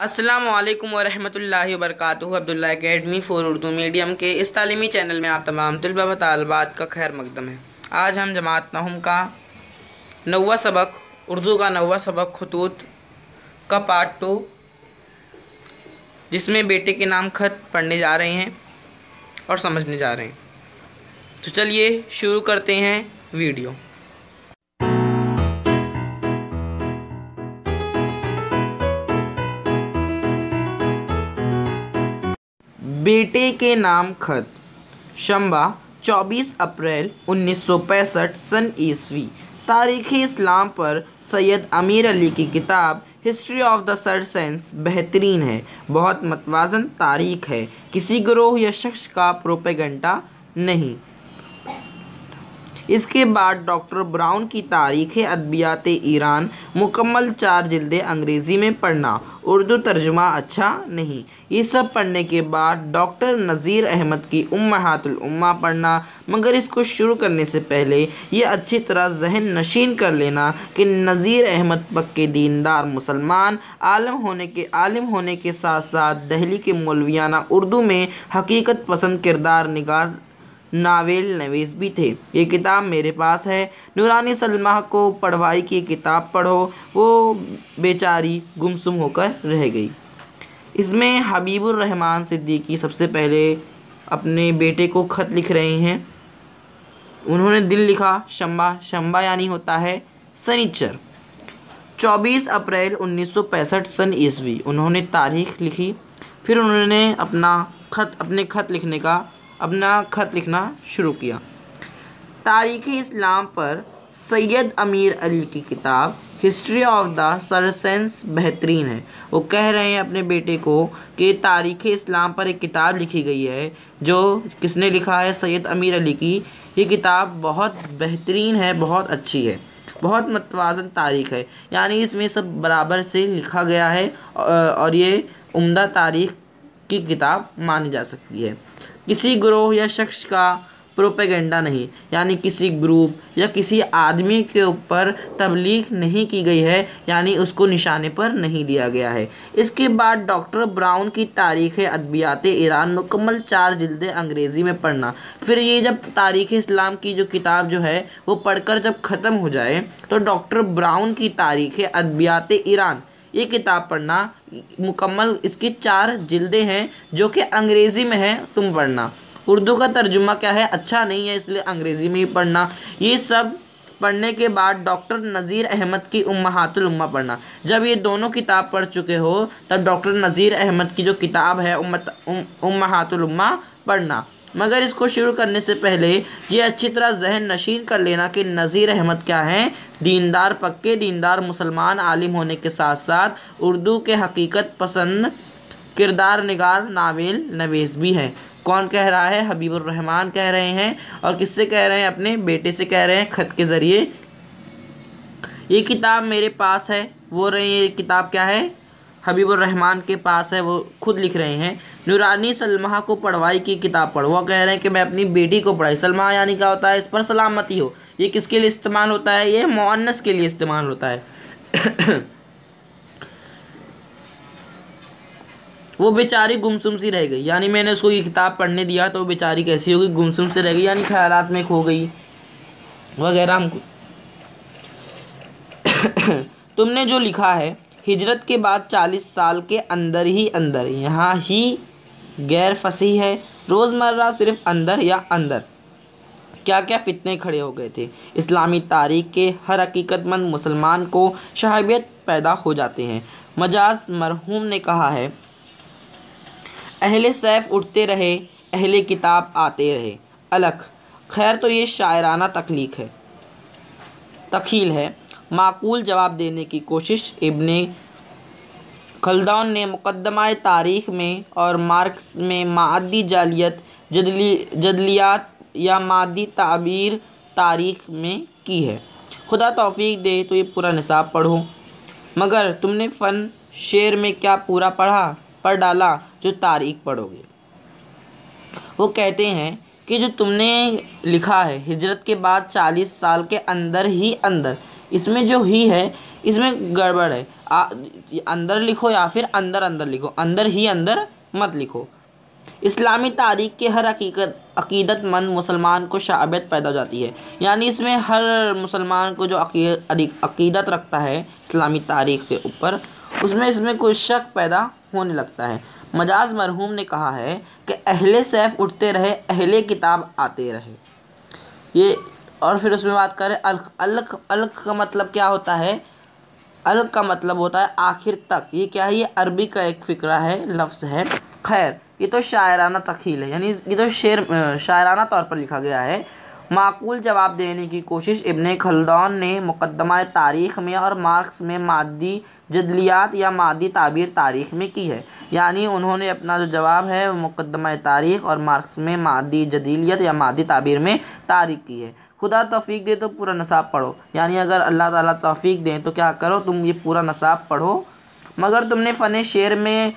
अस्सलामुअलैकुम वरहमतुल्लाहि वबरकातुहू। Abdullah academy for Urdu medium के इस तालीमी चैनल में आप तमाम तलबा व तालिबात का खैर मकदम है। आज हम जमात नहुम का 9वां सबक, उर्दू का 9वां सबक खतूत का पार्ट 2, जिसमें बेटे के नाम खत पढ़ने जा रहे हैं और समझने जा रहे हैं। तो चलिए शुरू करते हैं वीडियो। बेटे के नाम खत। शंबा 24 अप्रैल 1965 सन ईस्वी। तारीख़ इस्लाम पर सैयद अमीर अली की किताब हिस्ट्री ऑफ द सर्सेंस बेहतरीन है, बहुत मतवाज़न तारीख़ है, किसी गिरोह या शख्स का प्रोपेगेंडा नहीं। इसके बाद डॉक्टर ब्राउन की तारीख़ अदबियात ईरान मुकम्मल 4 जिल्दें अंग्रेज़ी में पढ़ना, उर्दू तर्जुमा अच्छा नहीं। ये सब पढ़ने के बाद डॉक्टर नज़ीर अहमद की उम्महातुल उम्मा पढ़ना, मगर इसको शुरू करने से पहले ये अच्छी तरह जहन नशीन कर लेना कि नज़ीर अहमद पक्के दीनदार मुसलमान आलिम होने के साथ साथ दहली के मौलवियाना उर्दू में हकीकत पसंद किरदार निगार नावेल नवीस भी थे। ये किताब मेरे पास है। नूरानी सलमा को पढ़वाई की किताब पढ़ो, वो बेचारी गुमसुम होकर रह गई। इसमें हबीबुर रहमान सिद्दीकी सबसे पहले अपने बेटे को खत लिख रहे हैं। उन्होंने दिल लिखा। शंबा यानी होता है सनीचर। 24 अप्रैल 1965 सन ईस्वी उन्होंने तारीख़ लिखी। फिर उन्होंने अपना खत लिखना शुरू किया। तारीख़ इस्लाम पर सैयद अमीर अली की किताब हिस्ट्री ऑफ द सर्सेंस बेहतरीन है। वो कह रहे हैं अपने बेटे को कि तारीख़ इस्लाम पर एक किताब लिखी गई है, जो किसने लिखा है? सैयद अमीर अली की। ये किताब बहुत बेहतरीन है, बहुत अच्छी है, बहुत मतवाज़न तारीख़ है, यानी इसमें सब बराबर से लिखा गया है और ये उम्दा तारीख़ की किताब मानी जा सकती है। किसी ग्रोह या शख्स का प्रोपेगेंडा नहीं, यानी किसी ग्रुप या किसी आदमी के ऊपर तबलीग नहीं की गई है, यानी उसको निशाने पर नहीं दिया गया है। इसके बाद डॉक्टर ब्राउन की तारीख़ अदबियात ईरान मुकम्मल 4 जिल्दें अंग्रेज़ी में पढ़ना। फिर ये जब तारीख़ इस्लाम की जो किताब जो है वो पढ़कर जब ख़त्म हो जाए तो डॉक्टर ब्राउन की तारीख़ अदबियात ईरान ये किताब पढ़ना। मुकम्मल इसकी 4 जिल्दें हैं जो कि अंग्रेज़ी में है, तुम पढ़ना। उर्दू का तर्जुमा क्या है? अच्छा नहीं है, इसलिए अंग्रेज़ी में ही पढ़ना। ये सब पढ़ने के बाद डॉक्टर नज़ीर अहमद की उम्महातुल उम्मा पढ़ना। जब ये दोनों किताब पढ़ चुके हो तब डॉक्टर नज़ीर अहमद की जो किताब है उम्महातुल उम्मा पढ़ना। मगर इसको शुरू करने से पहले ये अच्छी तरह जहन नशीन कर लेना कि नज़ीर अहमद क्या हैं? दीनदार, पक्के दीनदार मुसलमान आलिम होने के साथ साथ उर्दू के हकीकत पसंद किरदार निगार नावेल नवीस भी हैं। कौन कह रहा है? हबीबुर रहमान कह रहे हैं। और किससे कह रहे हैं? अपने बेटे से कह रहे हैं, खत के ज़रिए। ये किताब मेरे पास है। वो रही ये किताब क्या है? हबीबुर रहमान के पास है, वो खुद लिख रहे हैं। नूरानी सलमा को पढ़वाई की किताब पढ़ो। वो कह रहे हैं कि मैं अपनी बेटी को पढ़ाई। सलमा यानी क्या होता है? इस पर सलामती हो। ये किसके लिए इस्तेमाल होता है? ये मुअन्नस के लिए इस्तेमाल होता है। वो बेचारी गुमसुम सी रह गई, यानी मैंने उसको ये किताब पढ़ने दिया तो वो बेचारी कैसी होगी? गुमसुम से रह गई, यानी ख्यालात में खो गई वगैरह। हमको तुमने जो लिखा है हिजरत के बाद 40 साल के अंदर ही अंदर, यहाँ ही गैर फसी है, रोज़मर्रा सिर्फ अंदर या अंदर क्या क्या फितने खड़े हो गए थे। इस्लामी तारीख़ के हर हकीकतमंद मुसलमान को शहाबियत पैदा हो जाते हैं। मजाज मरहूम ने कहा है, अहले सैफ उठते रहे, अहले किताब आते रहे। अलग खैर तो ये शायराना तख़ील है। माकूल जवाब देने की कोशिश इब्ने खल्दान ने मुक़द्दमा तारीख़ में और मार्क्स में मादी जालियत जदलियात या मादी ताबीर तारीख़ में की है। खुदा तौफ़ीक दे तो ये पूरा निसाब पढ़ो। मगर तुमने फ़न शेर में क्या पूरा पढ़ डाला जो तारीख़ पढ़ोगे? वो कहते हैं कि जो तुमने लिखा है हिजरत के बाद 40 साल के अंदर ही अंदर, इसमें जो ही है इसमें गड़बड़ है। अंदर लिखो या फिर अंदर अंदर लिखो, अंदर ही अंदर मत लिखो। इस्लामी तारीख के हर अकीदतमंद मुसलमान को शाबियत पैदा हो जाती है, यानी इसमें हर मुसलमान को जो अकीदत रखता है इस्लामी तारीख के ऊपर, उसमें इसमें कोई शक पैदा होने लगता है। मजाज मरहूम ने कहा है कि अहले सैफ उठते रहे, अहले किताब आते रहे। ये और फिर उसमें बात करें अल्क का मतलब क्या होता है? अल्क का मतलब होता है आखिर तक। ये क्या है? ये अरबी का एक फ़िक्रा है, लफ्ज़ है। खैर, ये तो शायराना तख़ील है, यानी ये तो शेर शायराना तौर पर लिखा गया है। माकूल जवाब देने की कोशिश इब्ने खल्दून ने मुक़द्दमा तारीख़ में और मार्क्स में मादी जदलियात या मादी ताबीर तारीख़ में की है। यानी उन्होंने अपना जो जवाब है वो मुक़द्दमा तारीख़ और मार्क्स में मादी जदलियत या मादी ताबीर में तारीख़ की है। खुदा तौफीक दे तो पूरा नसाब पढ़ो, यानी अगर अल्लाह ताला तौफीक दें तो क्या करो, तुम ये पूरा नसाब पढ़ो। मगर तुमने फ़न शेर में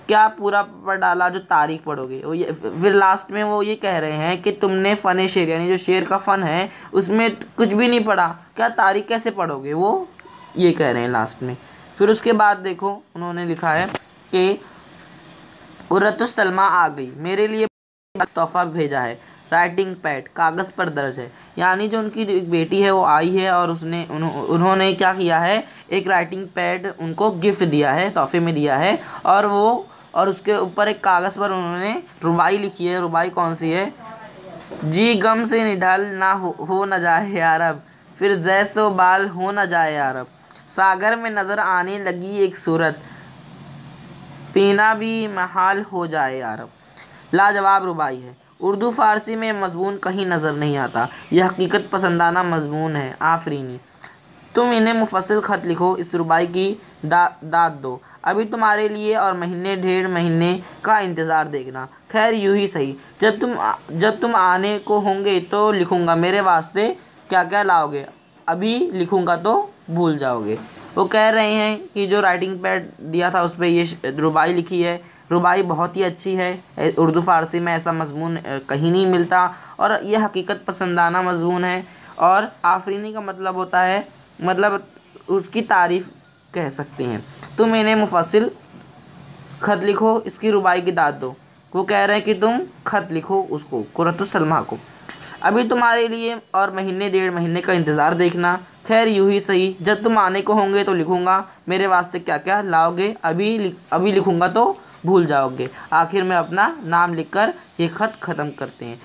क्या पूरा पढ़ डाला जो तारीख़ पढ़ोगे? वो ये फिर लास्ट में वो ये कह रहे हैं कि तुमने फ़न शेर यानी जो शेर का फ़न है उसमें कुछ भी नहीं पढ़ा, क्या तारीख़ कैसे पढ़ोगे? वो ये कह रहे हैं लास्ट में। फिर उसके बाद देखो उन्होंने लिखा है कि कुर्रतुस सलमा आ गई, मेरे लिए तोहफ़ा भेजा है, राइटिंग पैड कागज़ पर दर्ज है। यानी जो उनकी एक बेटी है वो आई है और उन्होंने क्या किया है, एक राइटिंग पैड उनको गिफ्ट दिया है, तोहफे में दिया है। और उसके ऊपर एक कागज़ पर उन्होंने रुबाई लिखी है। रुबाई कौन सी है? जी गम से निढाल ना हो न जाए यारब, फिर जैसो बाल हो न जाए यारब, सागर में नज़र आने लगी एक सूरत, पीना भी महाल हो जाए यारब। लाजवाब रुबाई है। उर्दू फ़ारसी में मज़मून कहीं नज़र नहीं आता। यह हकीकत पसंदाना मज़मून है। आफरीनी, तुम इन्हें मुफस्सिल ख़त लिखो, इस रुबाई की दाद दो। अभी तुम्हारे लिए और महीने डेढ़ महीने का इंतज़ार देखना। खैर यूँ ही सही, जब तुम आने को होंगे तो लिखूँगा, मेरे वास्ते क्या क्या लाओगे, अभी लिखूँगा तो भूल जाओगे। वो कह रहे हैं कि जो राइटिंग पैड दिया था उस पर ये रुबाई लिखी है। रुबाई बहुत ही अच्छी है, उर्दू फ़ारसी में ऐसा मज़मून कहीं नहीं मिलता और यह हकीकत पसंदाना मज़मून है। और आफरीनी का मतलब होता है, मतलब उसकी तारीफ़ कह सकते हैं। तुम इन्हें मुफस्सिल ख़त लिखो, इसकी रुबाई की दाद दो। वो कह रहे हैं कि तुम ख़त लिखो उसको, कुर्रतुस सलमा को। अभी तुम्हारे लिए और महीने डेढ़ महीने का इंतज़ार देखना। खैर यूँ ही सही, जब तुम आने को होंगे तो लिखूँगा, मेरे वास्ते क्या क्या लाओगे, अभी लिखूँगा तो भूल जाओगे। आखिर में अपना नाम लिखकर ये ख़त ख़त्म करते हैं।